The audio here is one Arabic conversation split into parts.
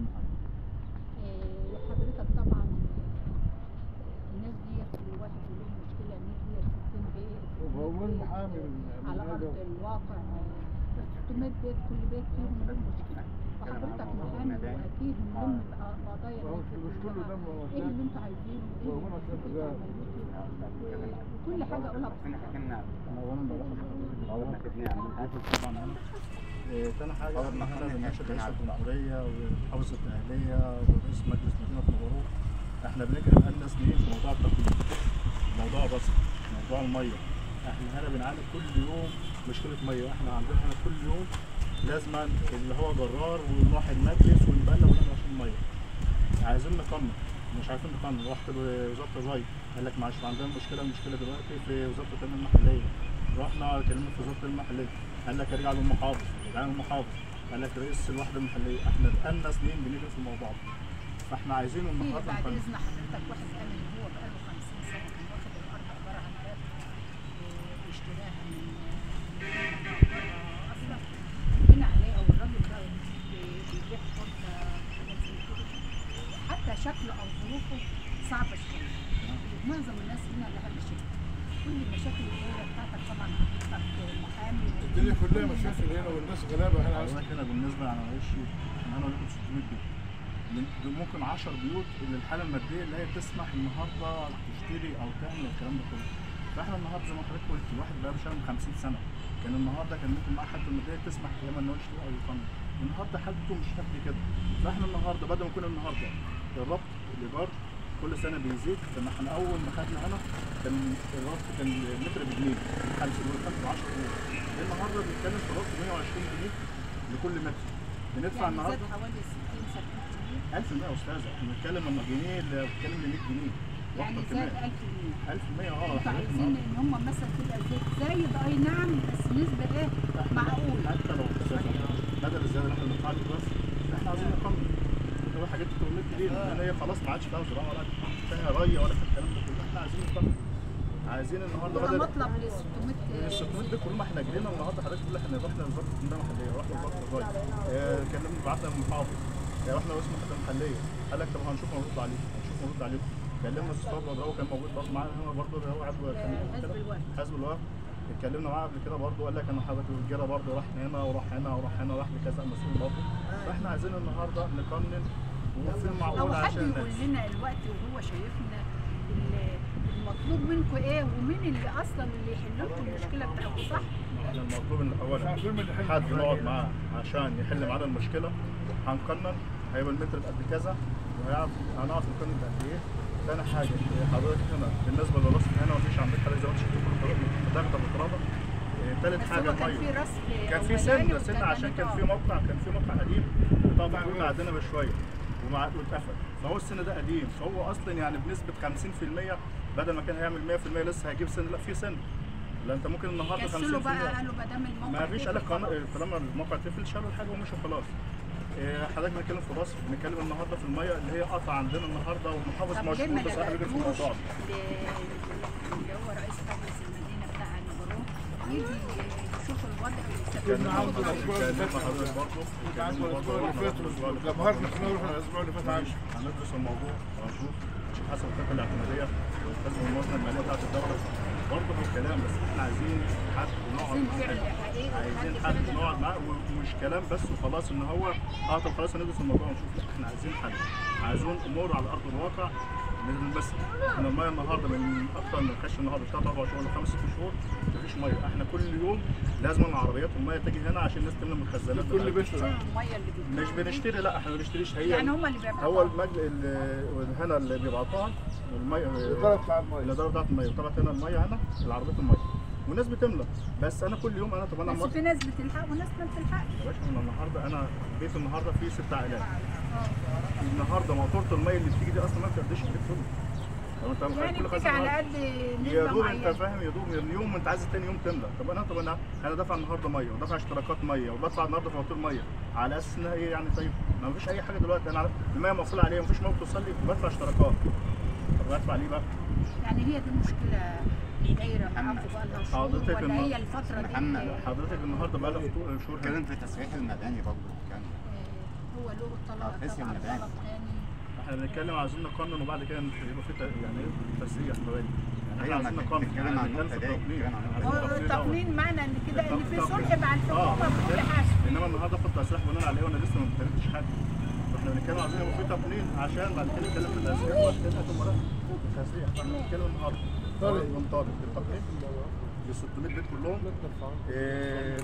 المحامي؟ حضرتك طبعا الناس ديت كل واحد له مشكله، الناس ديت 60 بيت هو مين محامي على ارض الواقع 600 بيت، كل بيت فيهم له مشكله، وحضرتك محامي واكيد ملم بقضايا الناس دي كلها. ايه اللي انتوا عايزينه؟ ايه اللي انتوا عملتوه؟ وكل حاجه اقولها بصراحه. تاني حاجة احنا بنناشد رئيس الجمهورية ومحافظة الأهلية ورئيس مجلس مدينة مبروك. احنا بنجري بقالنا سنين في موضوع التقليد، موضوع الرصد، موضوع المية. احنا هنا بنعاني كل يوم مشكلة مية، احنا عندنا هنا كل يوم لازم اللي هو جرار ونروح المجلس ونبلغ ونعمل عشان المية. عايزين نقنن، مش عارفين نقنن. رحت لوزارة الري قال لك معلش عندنا المشكلة دلوقتي في وزارة التنمية المحلية. رحنا كلمنا في وزارة التنمية المحلية قال لك ارجع للمحافظ، قال لك رئيس الوحدة المحلية. احنا بقالنا سنين بنجري في الموضوع ده، فاحنا عايزين النهارده بعد اذن حضرتك واحد قال ان هو بقاله 50 سنه كان واخد الارض عباره عن باب واشتراها من اصلا بنى عليها، والراجل ده بيبيع فرصه حاجات زي كده، حتى شكله او ظروفه صعبه شويه. معظم الناس هنا لها مشاكل، كل المشاكل الكبيره بتاعتك طبعا حضرتك محامي. الدنيا كلها مشاكل هنا والناس غلابه هنا. هنا بالنسبه يعني معلش انا لكم 600 بيت، دول ممكن 10 بيوت اللي الحاله الماديه اللي هي تسمح النهارده تشتري او تعمل الكلام ده كله. فاحنا النهارده زي ما حضرتك قلت الواحد بقى بيشتغل من 50 سنه، كان النهارده كان ممكن معاه حالته الماديه تسمح ياما ان هو يشتري او يقنن. النهارده حالته مش قد كده، فاحنا النهارده بدل ما يكون النهارده الربط الايجار كل سنه بيزيد. احنا اول ما خدنا هنا كان الربط كان المتر بجنيه، 5 دول 5 10 جنيه. النهارده بنتكلم في ربط 120 جنيه لكل متر. بندفع يعني النهارده زاد حوالي 60 70 جنيه. 1000% يا استاذه، احنا بنتكلم لما جنيه بنتكلم ل 100 جنيه. يعني زاد 1000%. 1000% انتوا عايزين ان هم مثلا تبقى زايد اي نعم، بس نسبه ايه معقوله. حتى لو بدل الزياده اللي احنا بندفعها دي بس احنا عايزين نقنن. هو حاجات 800 جنيه لان هي خلاص ما عادش فيها زراعه ولا فيها ري ولا في الكلام ده كله. احنا عايزين نقنن، عايزين النهارده بدل مطلب ل 600 دي كلهم. احنا جرينا النهارده حضرتك بتقول احنا رحنا لوزاره التنميه المحليه، رحنا لوزاره الري، كلمنا بعتنا للمحافظ، رحنا لرئيس الوحده المحليه قال لك طب هنشوف ونرد عليكم، كلمنا الاستاذ بدراوي كان موجود برضه معانا هنا برضه اللي هو عضو حزب الوفد، اتكلمنا معاه قبل كده برضه قال لك انا حضرتك الرجاله برضه راح هنا وراح لكذا مسؤول برضه. فاحنا عايزين النهارده نقنن وفي المعقول عشان حد يقول لنا الوقت وهو شايفنا المطلوب منكم ايه، ومين اللي اصلا اللي يحل لكم المشكله بتاعتكم، صح؟ احنا المطلوب ان اولا حد نقعد معاه عشان يحل معانا المشكله، هنقنن هيبقى المتر قد كذا هنعرف نقنن قد ايه. ثاني حاجه حضرتك هنا بالنسبه للرصد هنا مفيش عندك حاجه زي ما انت شفتوا كل متاخده بالقرابه. ثالث حاجه الميه كان في سنه عشان كان في موقع قديم طبعا موجود عندنا بشويه واتقفل، فهو السن ده قديم، فهو اصلا يعني بنسبه 50% بدل ما كان هيعمل 100% لسه هيجيب سن، لا في سن، لا انت ممكن النهارده 50% بقى قالوا ما دام الموقع ما فيش قال لك طالما الموقع اتقفل شالوا الحاجه ومشوا خلاص. حضرتك بنتكلم في مصر، بنتكلم النهارده في الميه اللي هي قطع عندنا النهارده والمحافظ مشغول بصراحه بيجري في الموضوع اللي هو رئيس مجلس المدينه بتاع نجران يجي يشوف الوضع كنا عنده الاسبوع اللي فات برضه لما رحنا الاسبوع اللي فات هندرس الموضوع وهنشوف حسب الخطه الاعتماديه والخزنه الموازنه الماليه بتاعت الدوله برضه في الكلام. بس احنا عايزين حد نقعد معاه ومش كلام بس وخلاص ان هو طب خلاص هندرس الموضوع ونشوف. لا احنا عايزين حل، عايزين امور على ارض الواقع. بس احنا الميه النهارده من اكتر من كاش النهارده 3 4 شهور ل 5 6 شهور مفيش ميه. احنا كل يوم لازم العربيات والميه تيجي هنا عشان الناس تملى المخزنات. كل بيت مش بنشتري، لا احنا ما بنشتريش، هي يعني هم اللي بيبعتوها، هو المجلس هنا اللي بيبعتوها الميه الاداره بتاعت الميه طبعا هنا الميه هنا العربيات الميه والناس بتملى. بس انا كل يوم طب انا بس في ناس بتلحق وناس ما بتلحقش يا باشا. النهارده انا بيت النهارده فيه 6 عائلات، النهارده مقطوره الميه اللي بتيجي دي اصلا ما بتقدرش البيت كله. طب انت يعني بتيجي على قد يا دوب انت فاهم، يا دوب اليوم انت عايز تاني يوم تملى. طب انا دافع النهارده ميه ودافع اشتراكات ميه وبدفع النهارده فواتير ميه على اساس انها ايه يعني؟ طيب ما فيش اي حاجه دلوقتي، انا الميه مقفوله عليها مفيش ميه بتوصل لي بدفع اشتراكات. طب بدفع ليه بقى؟ يعني هي دي المشكله دايره معاكم بقى لها شهور ولا هي الفتره دي؟ حضرتك النهارده بقى لها شهور اتكلم في تصحيح المباني برضه كان هو صدور الطلب تحسي طبعا من الآن. طلب تاني. احنا بنتكلم عايزين نقنن وبعد كده يبقى في يعني ايه تسريح حوالي. يعني احنا ايوه عايزين انا نقنن بتكلم عن النقطه دي، بتكلم عن النقطة هو دي. التقنين معنى ان كده ان في صلح مع الحكومه في كل حاجه. انما النهارده اخد تصريح بناء عليه وانا لسه ما ابتديتش حاجه. فاحنا بنتكلم عايزين يبقى في تقنين عشان بعد كده نتكلم في التسريح وبعد كده ناخد مرات التسريح. فاحنا بنتكلم النهارده بنطالب بالتقنين ب 600 بيت كلهم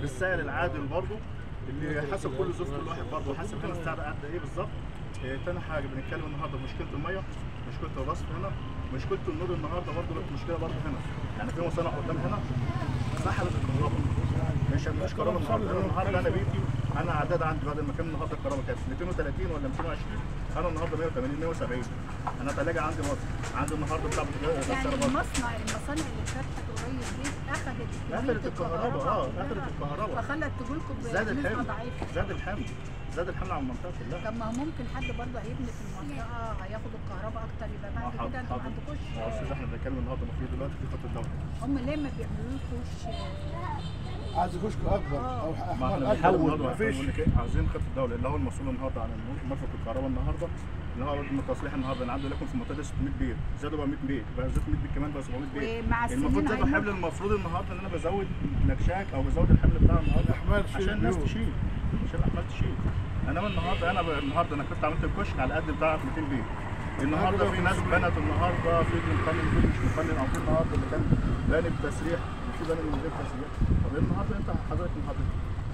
بالسعر العادل برضه اللي حسب كل ظروف كل واحد برضه حسب هنا السعر قد ايه بالظبط. تاني حاجه بنتكلم النهارده مشكله الميه، مشكله الرصف هنا، مشكله النور النهارده برضه مشكله برضه هنا. يعني في مصانع قدام هنا سحبت الكهرباء. مش كهرباء النهارده انا بيتي انا عداد عندي بعد ما كان النهارده الكهرباء كانت 230 ولا 220 انا النهارده 180 170. انا ثلاجه عندي مصر عندي النهارده بتاع يعني المصانع اللي فتحت قريب دي اخذت الكهرباء اخذت الكهرباء فخلت تجولكم زاد بنسبه الحمل ضعيفه. زاد الحمل على المنطقه كلها. طب ما هو ممكن حد برضه هيبني في المنطقه هياخد الكهرباء اكتر يبقى بعد كده انتوا ما عندكوش. يا استاذ احنا بنتكلم النهارده المفروض دلوقتي في خط الدوله. هم ليه ما بيعملولكوش عايز كشك اكبر او ما احمر احنا اكبر النهارده مفيش. عايزين خط الدوله اللي هو المسؤول النهارده عن مرفق الكهرباء النهارده اللي هو التصريح النهارده انا عنده لكم في المنطقه دي 600 بيت زادوا بقى 100 بيت بقى زادوا 100 بيت كمان بقى 700 بيت. ومع السنين المفروض زادوا هيمر. حمل المفروض النهارده ان انا بزود نكشاك او بزود الحمل بتاع النهارده الأحمال تشيل عشان الناس البيوت. تشيل عشان الاحمال تشيل. انما النهارده انا كنت عملت الكشك على قد بتاع 200 بيت. النهارده في ناس بنت النهارده في مقنن في مش مقنن او في النهارده اللي كان باني بتسريح وفي باني من غير تسريح. طب النهارده انت حضرتك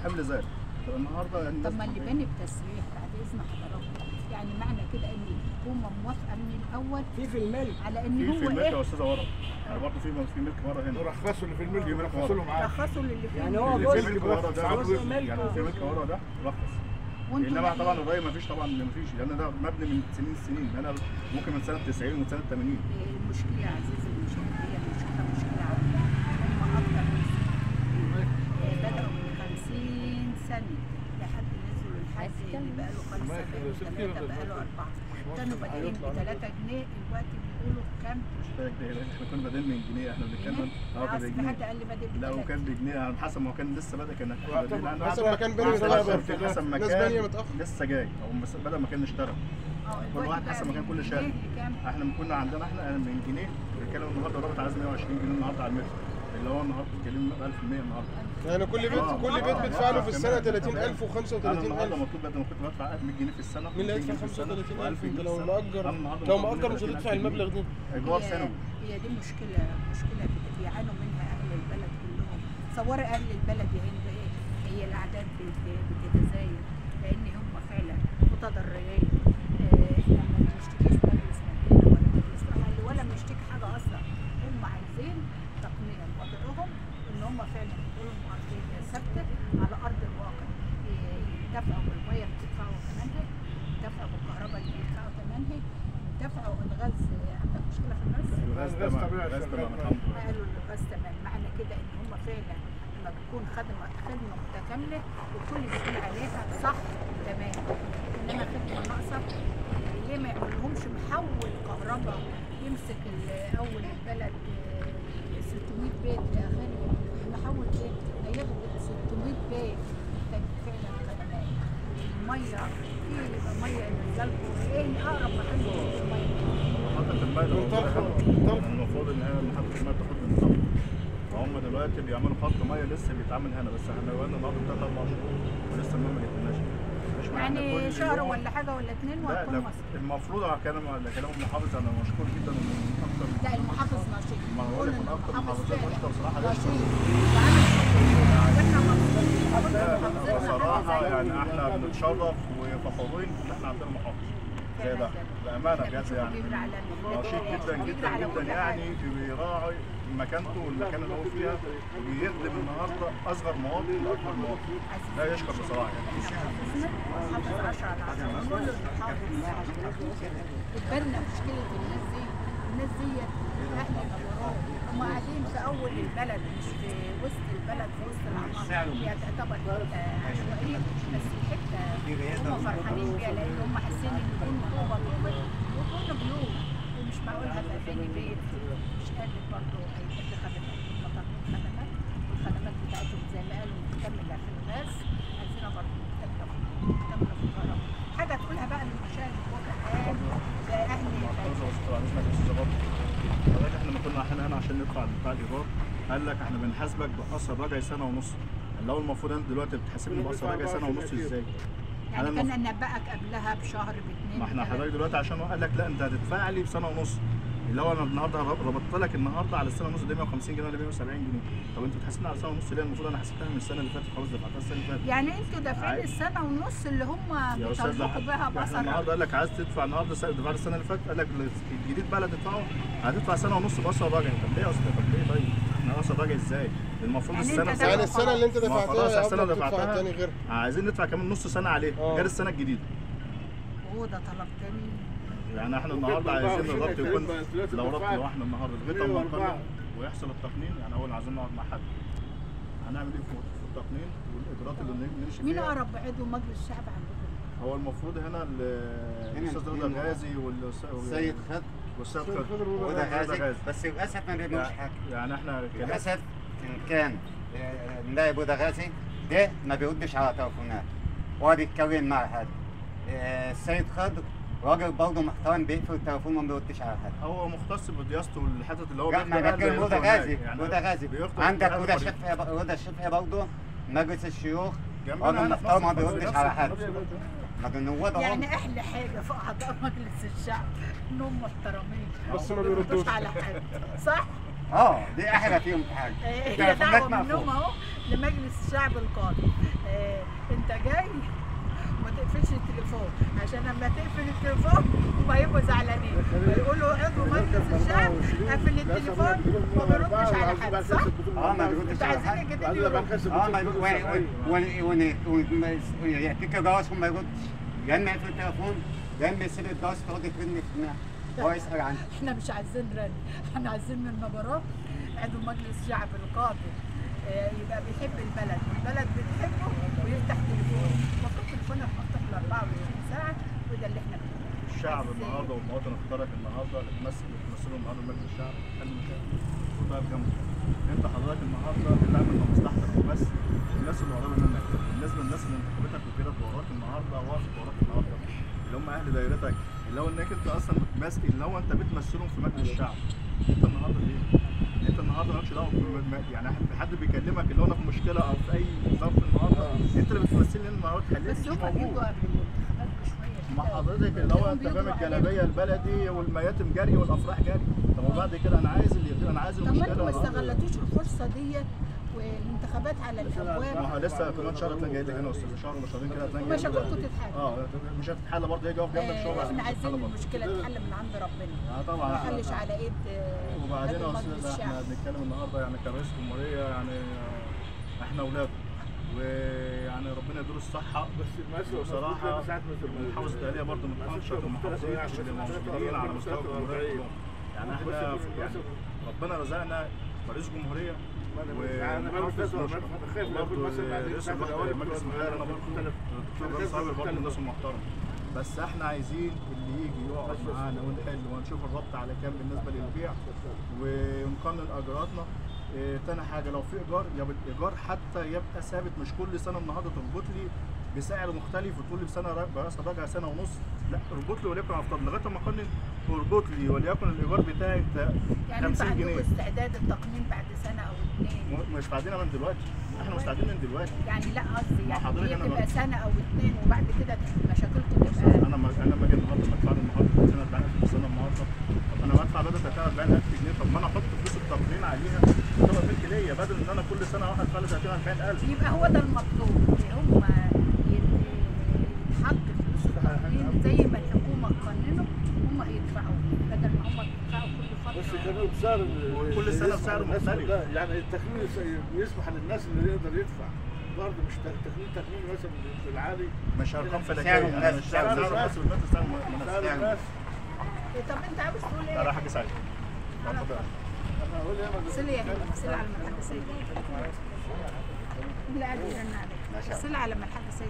حمل زاد. طب النهارده طب ما اللي باني بتسريح بعد اذن حضراتكم يعني معنى كده ان الحكومه موافقه من الاول في الملك على ان في هو الملك يا ايه استاذه ورا. يعني برضه في ملك ورا هنا. ورخصوا اللي في الملك في ملك ورخصوا لهم عادي. رخصوا للي فيه. يعني هو اللي جزء في ملك ورا ده ساعات جزء. يعني في ملك ورا ده رخص. وانتوا انما لا- طبعا الري ما فيش طبعا ما فيش لان ده مبني من سنين انا ممكن من سنه 90 ومن سنه 80. المشكله يا عزيزي المشكله هي مشكله عامه هم اكتر من بدأوا من 50 سنه لحد نزلوا الحد اللي بقى له 5 بقى له 3 بقى له 4 كانوا بادئين ب 3 جنيه دلوقتي بيقولوا بكام؟ مش فاكر ده احنا كنا بادئين من جنيه احنا بنتكلم اصل في حد قال لي بادئ ب لا 3 وكان بجنيه على حسب ما كان لسه بادئ كان حسب ما كان باني متأخر. حسب ما ناس بانية كان متأخر. لسه جاي او بدل ما كان اشترى كل واحد حسب ما كان كل شهر. احنا كنا عندنا احنا من جنيه بنتكلم النهارده الرابط عايز 120 جنيه النهارده على المتر اللي هو النهارده بتتكلم 1000% النهارده. يعني كل بيت بيدفع له في السنه 30000 انا و35000. النهارده مطلوب بدل ما كنت بدفع 100 جنيه في السنه مين اللي هيدفع 35000 انت لو مأجر مش هتدفع المبلغ ده. ايجار سنوي. هي دي مشكله بيعانوا منها اهل البلد كلهم. تصوري اهل البلد يعني ايه هي الاعداد بتتزايد لان هم فعلا متضررين. احنا ما بنشتكيش مجلس مدينه ولا مجلس اهل ولا بنشتكي حاجه اصلا. هم عايزين تقنيه وضعهم ان هم فعلا يكونوا ارضيه ثابته على ارض الواقع. يدفعوا بالميه اللي بتدفعوا ثمنها، يدفعوا بالكهرباء اللي بيدفعوا ثمنها، يدفعوا الغاز. عندك مشكله في الغاز؟ الغاز تمام الغاز تمام الحمد لله. قالوا الغاز تمام معنى كده ان هم فعلا لما بتكون خدمه متكامله وكل بيكون عليها صح تمام. انما خدمه ناقصه ليه ما يعملهمش محول كهرباء يمسك اول البلد 600 بيت لاخره محول ايه هياخد 600 بيت محتاج فعلا خدمات. الميه في يبقى ميه ينزلكم ايه اقرب مكان للميه. محطة المية المفروض ان هي محطة المية تاخد من الطاقة. فهم دلوقتي بيعملوا خط مية لسه بيتعمل هنا بس احنا بقالنا النهارده 3 4 شهور ولسه المية ما جبناش. مش معنى يعني كل شهر يوم- ولا حاجه ولا اتنين لا وهتكون لا مصر. المفروض على كلام المحافظ انا مشكور جدا ومن اكتر لا المحافظ نشيط. ما هو بيقولوا من إن اكتر المحافظ المحافظات فعلا مشكور بصراحة نشيط لسه. وعامل شغل واحنا مبسوطين. لا بصراحة يعني احنا بنتشرف وفخورين ان احنا عندنا محافظ زي ده بأمانة بجد يعني نشيط جدا جدا جدا يعني بيراعي مكانته والمكان اللي هو فيها وبيخدم النهارده اصغر مواطن لاكبر مواطن. لا يشكر بصراحة يعني. محافظ 10 على 10 كل المحافظ اتبنى مشكله الناس دي اهل الامراض هم قاعدين في اول البلد مش في وسط البلد في وسط العمار. هي تعتبر حته عشوائيه بس الحته هم فرحانين بيها لان هم حاسين ان يكون طوبه ويكون بيوت ومش معقول هبقى فين بيت مش قادر برضه هيبقى خدمات خدمات والخدمات بتاعتهم زي ما قالوا مكتمله في الغاز عايزينها برضه مكتمله في الكهرباء. حاجه عشان ندفع بتاع الايجار، قال لك احنا بنحاسبك باثر رجعي سنه ونص. اللي هو المفروض انت دلوقتي بتحاسبني باثر رجعي سنه ونص ازاي؟ يعني كنا ننبأك قبلها بشهر باتنين. ما احنا حضرتك دلوقتي عشان قال لك لا انت هتدفع لي بسنه ونص، اللي هو انا النهارده ربطت لك النهارده على السنه ونص دي 150 جنيه ولا 170 جنيه. طب انتوا بتحاسبني على سنه ونص ليه؟ المفروض انا حسبتها من السنه اللي فاتت، خلاص دفعتها السنه اللي فاتت. يعني انتوا دافعين السنه ونص اللي هم بيطالبوكوا بها احنا بأثر. النهارده قال لك عايز تدفع النهارده دفعت السنه اللي فاتت، قال لك الجديد بقى اللي هتدفعه هتدفع سنه ونص باثر رجعي. طب ليه يا استاذ؟ طب ليه طيب؟ احنا اثر رجعي ازاي؟ المفروض يعني السنه يعني السنه اللي انت دفعتها يا السنه اللي تدفع دفعتها تاني غيرها. عايزين ندفع كمان نص سنه عليه غير السنه الجديده. هو ده طلب تاني. يعني احنا النهارده عايزين الربط يكون لو احنا النهارده لغايه ما نقنن ويحصل التقنين. يعني اول عايزين نقعد مع حد هنعمل ايه في التقنين والاجراءات اللي نمشي فيها. مين اقرب عضو مجلس الشعب عندكم؟ هو المفروض هنا الاستاذ رضا غازي السيد خد والسيد خضر وده غازي، بس للاسف ما بيعملوش حاجه. يعني احنا للاسف ان كان نائب وده غازي ده ما بيردش على تليفونات ولا بيتكلم مع حد. السيد خضر راجل برضه محترم بيقفل التليفون وما بيردش على حد. هو مختص بدياسته والحتت اللي هو لا ما بتكلم وده غازي، وده غازي. عندك وده شفعي برضه مجلس الشيوخ راجل محترم ما بيردش على حد. يعني احلى حاجه في اعضاء مجلس الشعب انهم محترمين بس ما بيردوش على حد، صح؟ دي احلى فيهم حاجه. هي دعوه منهم اهو لمجلس الشعب القادم. انت جاي ما تقفلش التليفون عشان لما تقفل التليفون هم هيبقوا زعلانين ويقولوا عضو مجلس الشعب قفل التليفون وما بيردش على حد، صح؟ ما بيردش على حد. يعطيك جواز وما يردش، يا اما يقفل التليفون يا اما يسيب الجواز تقعد ترن في دماغه هو يسال عنك. احنا مش عايزين رن، احنا عايزين من المباراه عضو مجلس الشعب القادم يبقى بيحب البلد والبلد بتحبه ويفتح تليفون. المفروض تليفونك مفتوح ل 24 ساعه وده اللي احنا بنعمله. الشعب النهارده والمواطن اختارك النهارده تمثله النهارده مجلس الشعب حل مشاكل وتقف جنبه. انت حضرتك النهارده بتعمل لمصلحتك وبس، الناس اللي قريبه منك بالنسبه للناس اللي انتخبتك وكده وراك النهارده وقفت وراك النهارده اللي هم اهل دايرتك اللي هو انك انت اصلا بتمثل اللي هو انت بتمثلهم في مجلس الشعب. انت النهارده ليه؟ انت النهارده مالكش دعوه يعني حد بيكلمك اللي هو انا في مشكله او في اي ظرف النهارده انت اللي بتمثلني النهارده تحلني. بس هم بيجوا قبل الانتخابات بشويه مع حضرتك اللي هو انت فاهم الجلابيه البلدي والمياتم جري والافراح جري. طب وبعد كده انا عايز انا عايز المشكله. طب ما انتوا ما استغلتوش الفرصه ديت والانتخابات على الابواب. ما هو لسه كمان شهر هتلاقي جاي لك هنا يا استاذ، شهر ولا شهرين كده هتلاقي مشاكلكم تتحل. مش هتتحل برضه، هيجي يقف جنبك شغل. احنا عايزين المشكله تتحل من عند ربنا. طبعا ما تحلش على ايد وبعدين يا استاذ احنا بنتكلم النهارده يعني كرئيس جمهوريه يعني احنا اولاده ويعني ربنا يديله الصحه. بس بصراحه محافظه الدقهليه برضه من انشط المحافظين اللي موجودين على مستوى الجمهوريه. يعني احنا يعني ربنا رزقنا رئيس جمهوريه ومحافظ برضه رئيس مجلس الوزراء انا برضه صابر برضه الناس المحترمه. بس احنا عايزين اللي يجي يقعد معانا ونحل ونشوف الربط على كام بالنسبه للبيع ونقنن اجراءاتنا. تاني حاجه لو في ايجار يبقى الايجار حتى يبقى ثابت، مش كل سنه النهارده تربط لي بسعر مختلف وتقول لي بسنه راجع سنه ونص. لا اربط لي وليكن افترض لغايه ما اقنن اربط لي وليكن الايجار بتاعي 50 جنيه. يعني انتوا استعداد التقنين بعد سنه او اثنين؟ مش بعدين من دلوقتي، احنا مستعدين من دلوقتي. يعني لا قصدي يعني هي تبقى سنه او اثنين وبعد كده مشاكلكم تبقى. انا لما اجي النهارده بدفع النهارده 340,000 في السنه النهارده. طب انا بدفع بدل 340,000 جنيه، طب ما انا احط فلوس التقنين عليها تبقى ملك ليا بدل ان انا كل سنه اروح ادفع لي 340,000. يبقى هو ده المطلوب، هم يتحط فلوس التقنين زي ما الحكومه تقننه هم هيدفعوا بدل ما هم بيدفعوا كل فتره. بس كانوا بسعر كل سنه بسعر مختلف. يعني التقنين يسمح للناس اللي يقدر يدفع برضه مش تقنين مثلا في العالي مش ارقام فلكيه، مش سعر الناس سعر الناس. طب انت عاوز تقول ايه؟ لا راح حاجه سعيده. صلي يا هند، صلي على ما الحاج سيد. لا قاعد يرن عليك. صلي على ما الحاج سيد.